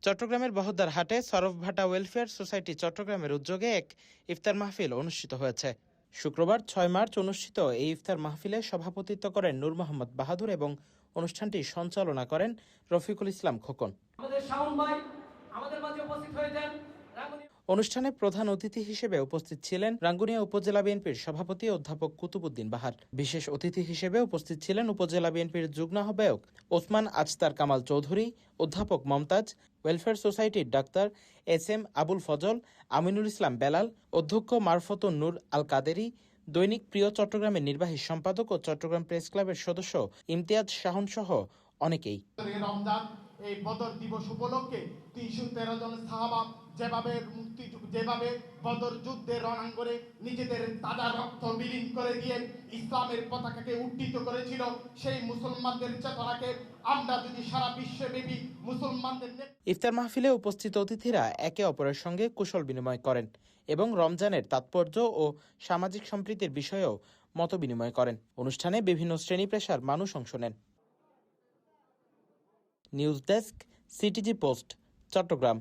চট্টগ্রামের বহদ্দার হাটে Sarafbhata welfare society চট্টগ্রামের উদ্যোগে এক ইফতার মাহফিল অনুষ্ঠিত হয়েছে। শুক্রবার ৬ মার্চ অনুষ্ঠিত এই ইফতার মাহফিলে সভাপতিত্ব করেন নূর মোহাম্মদ বাহাদুর এবং অনুষ্ঠানটি সঞ্চালনা করেন রফিকুল ইসলাম খোকন। অনুষ্ঠানে প্রধান অতিথি হিসেবে উপস্থিত ছিলেন রাঙ্গুনিয়া উপজেলা বিএনপির সভাপতি অধ্যাপক কুতুবুদ্দিন বাহার। বিশেষ অতিথি হিসেবে উপস্থিত ছিলেন উপজেলা বিএনপির যুগ্ম আহ্বায়ক ওসমান আজতার কামাল চৌধুরী, অধ্যাপক মমতাজ, ওয়েলফেয়ার সোসাইটির ডাক্তার এস.এম. আবুল ফজল, আমিনুল ইসলাম বেলাল, অধ্যক্ষ মারফতুন নূর আল কাদেরী, দৈনিক প্রিয় চট্টগ্রামের নির্বাহী সম্পাদক ও চট্টগ্রাম প্রেস ক্লাবের সদস্য ইমতিয়াজ শাহন সহ অনেকেই। এই বদর দিবস উপলক্ষে ৩১৩ জন সাহাবা যেভাবে বদর যুদ্ধের রণাঙ্গনে নিজেদের তাজা রক্ত বিলীন করে দিয়ে ইসলামের পতাকাকে উড্ডীত করেছিল, সেই মুসলমানদের চেতনাকে আমরা যদি সারা বিশ্বব্যাপী মুসলমানদের। ইফতার মাহফিলে উপস্থিত অতিথিরা একে অপরের সঙ্গে কুশল বিনিময় করেন এবং রমজানের তাৎপর্য ও সামাজিক সম্প্রীতির বিষয়েও মত বিনিময় করেন। অনুষ্ঠানে বিভিন্ন শ্রেণী পেশার মানুষ অংশ নেন। News desk, CTG post, Chittagong.